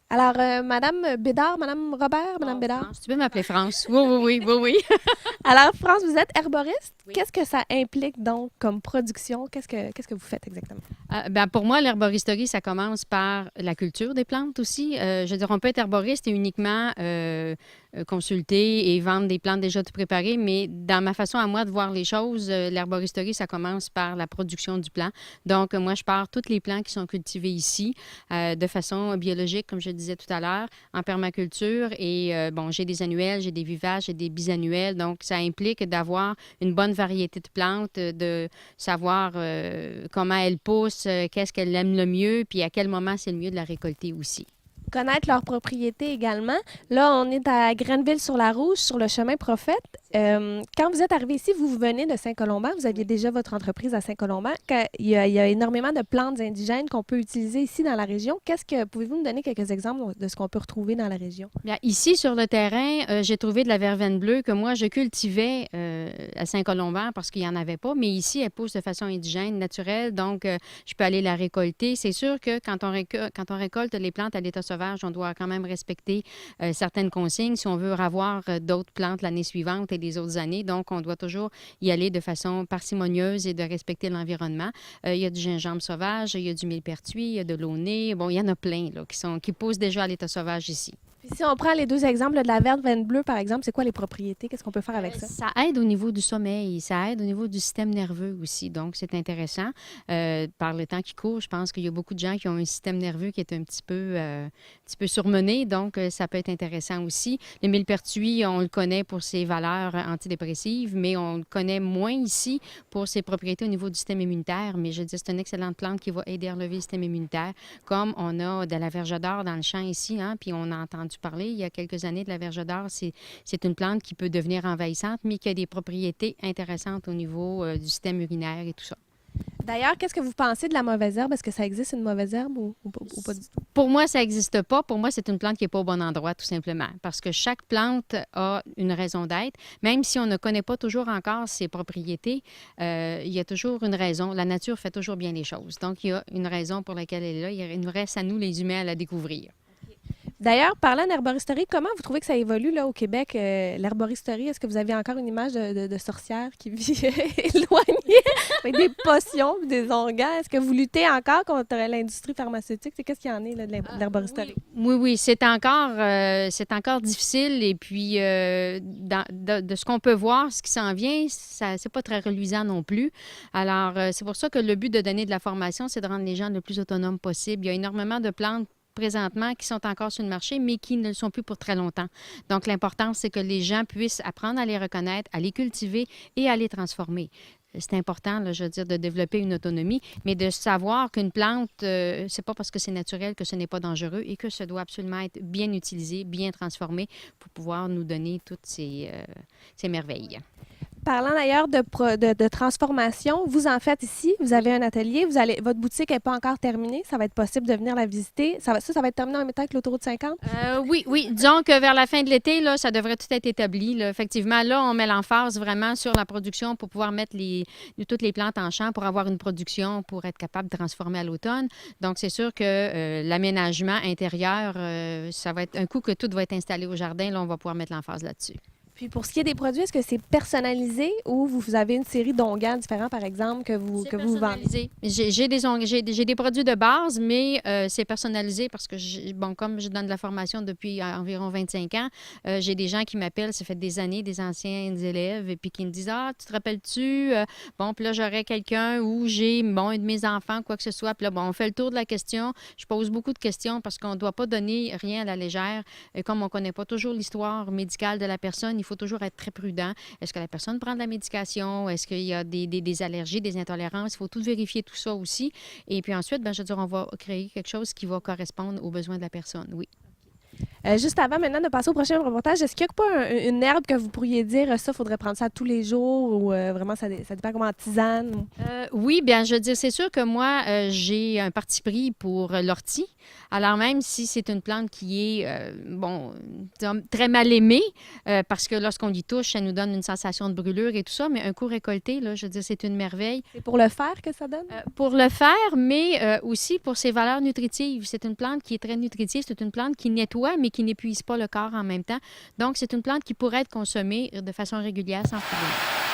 Alors, Madame Bédard, Madame Robert, Madame Oh, Bédard. France, tu peux m'appeler France. Oui, oui, oui, oui, oui. Alors, France, vous êtes herboriste. Oui. Qu'est-ce que ça implique donc comme production? Qu'est-ce que vous faites exactement? Ben, pour moi, l'herboristerie, ça commence par la culture des plantes aussi. Je veux dire, on peut être herboriste et uniquement consulter et vendre des plantes déjà tout préparées, mais dans ma façon à moi de voir les choses, l'herboristerie, ça commence par la production du plant. Donc, moi, je pars tous les plants qui sont cultivés ici de façon biologique, comme je disais tout à l'heure, en permaculture. Et bon, j'ai des annuels, j'ai des vivaces, j'ai des bisannuels. Donc, ça implique d'avoir une bonne variété de plantes, de savoir comment elle pousse, qu'est-ce qu'elle aime le mieux, puis à quel moment c'est le mieux de la récolter aussi. Connaître leurs propriétés également. Là, on est à Grenville-sur-la-Rouge, sur le chemin Prophète. Quand vous êtes arrivé ici, vous venez de Saint-Colomban, vous aviez Oui. déjà votre entreprise à Saint-Colomban. Il y a énormément de plantes indigènes qu'on peut utiliser ici dans la région. Pouvez-vous nous donner quelques exemples de ce qu'on peut retrouver dans la région? Bien, ici, sur le terrain, j'ai trouvé de la verveine bleue que moi, je cultivais à Saint-Colomban parce qu'il n'y en avait pas. Mais ici, elle pousse de façon indigène, naturelle. Donc, je peux aller la récolter. C'est sûr que quand on récolte les plantes à l'état sauvage, on doit quand même respecter certaines consignes si on veut avoir d'autres plantes l'année suivante et les autres années. Donc, on doit toujours y aller de façon parcimonieuse et de respecter l'environnement. Il y a du gingembre sauvage, il y a du millepertuis, il y a de l'aulné. Bon, il y en a plein là, qui poussent déjà à l'état sauvage ici. Puis si on prend les deux exemples là, de la verveine bleue, par exemple, c'est quoi les propriétés? Qu'est-ce qu'on peut faire avec ça? Ça aide au niveau du sommeil, ça aide au niveau du système nerveux aussi. Donc, c'est intéressant. Par le temps qui court, je pense qu'il y a beaucoup de gens qui ont un système nerveux qui est un petit peu surmené. Donc, ça peut être intéressant aussi. Le millepertuis, on le connaît pour ses valeurs antidépressives, mais on le connaît moins ici pour ses propriétés au niveau du système immunitaire. Mais je dis, c'est une excellente plante qui va aider à relever le système immunitaire, comme on a de la verge d'or dans le champ ici, hein, puis on a entendu parler il y a quelques années de la verge d'or. C'est une plante qui peut devenir envahissante, mais qui a des propriétés intéressantes au niveau du système urinaire et tout ça. D'ailleurs, qu'est-ce que vous pensez de la mauvaise herbe? Est-ce que ça existe une mauvaise herbe ou pas du tout? Pour moi, ça n'existe pas. Pour moi, c'est une plante qui n'est pas au bon endroit, tout simplement. Parce que chaque plante a une raison d'être. Même si on ne connaît pas toujours encore ses propriétés, il y a toujours une raison. La nature fait toujours bien les choses. Donc, il y a une raison pour laquelle elle est là. Il nous reste à nous, les humains, à la découvrir. D'ailleurs, parlant d'herboristerie, comment vous trouvez que ça évolue là, au Québec, l'herboristerie? Est-ce que vous avez encore une image de sorcière qui vit éloignée avec des potions, puis des onguents? Est-ce que vous luttez encore contre l'industrie pharmaceutique? Qu'est-ce qu'il y en est là, de Oui, l'herboristerie? oui, oui, c'est encore difficile. Et puis, de ce qu'on peut voir, ce qui s'en vient, ça, c'est pas très reluisant non plus. Alors, c'est pour ça que le but de donner de la formation, c'est de rendre les gens le plus autonomes possible. Il y a énormément de plantes présentement qui sont encore sur le marché, mais qui ne le sont plus pour très longtemps. Donc, l'important, c'est que les gens puissent apprendre à les reconnaître, à les cultiver et à les transformer. C'est important, là, je veux dire, de développer une autonomie, mais de savoir qu'une plante, c'est pas parce que c'est naturel que ce n'est pas dangereux et que ça doit absolument être bien utilisé, bien transformé pour pouvoir nous donner toutes ces merveilles. Parlant d'ailleurs de transformation, vous en faites ici, vous avez Oui. un atelier, votre boutique n'est pas encore terminée, ça va être possible de venir la visiter. Ça va être terminé en même temps que l'autoroute 50? Oui, oui. Disons que vers la fin de l'été, là, ça devrait tout être établi, là. Effectivement, là, on met l'emphase vraiment sur la production pour pouvoir mettre toutes les plantes en champ pour avoir une production pour être capable de transformer à l'automne. Donc, c'est sûr que l'aménagement intérieur, ça va être un coup que tout va être installé au jardin. Là, on va pouvoir mettre l'emphase là-dessus. Puis pour ce qui est des produits, est-ce que c'est personnalisé ou vous avez une série d'onguents différents, par exemple, que vous, C'est que vous vendez? personnalisé. J'ai des produits de base, mais c'est personnalisé parce que, bon, comme je donne de la formation depuis environ 25 ans, j'ai des gens qui m'appellent, ça fait des années, des anciens élèves, et puis qui me disent, ah, tu te rappelles-tu? Bon, puis là, j'aurais quelqu'un où j'ai, bon, un de mes enfants, quoi que ce soit. Puis là, bon, on fait le tour de la question. Je pose beaucoup de questions parce qu'on ne doit pas donner rien à la légère. Comme on ne connaît pas toujours l'histoire médicale de la personne, il faut toujours être très prudent. Est-ce que la personne prend de la médication? Est-ce qu'il y a des allergies, des intolérances? Il faut tout vérifier, tout ça aussi. Et puis ensuite, ben, je veux dire, on va créer quelque chose qui va correspondre aux besoins de la personne, oui. Juste avant maintenant de passer au prochain reportage, est-ce qu'il n'y a pas une herbe que vous pourriez dire, ça, il faudrait prendre ça tous les jours ou vraiment ça dépend comment en tisane? Oui, bien, je veux dire, c'est sûr que moi, j'ai un parti pris pour l'ortie. Alors, même si c'est une plante qui est, bon, disons, très mal aimée, parce que lorsqu'on y touche, ça nous donne une sensation de brûlure et tout ça, mais un coup récolté, là, je veux dire, c'est une merveille. C'est pour le faire que ça donne? Pour le faire, mais aussi pour ses valeurs nutritives. C'est une plante qui est très nutritive. C'est une plante qui nettoie, mais qui n'épuise pas le corps en même temps. Donc, c'est une plante qui pourrait être consommée de façon régulière sans problème.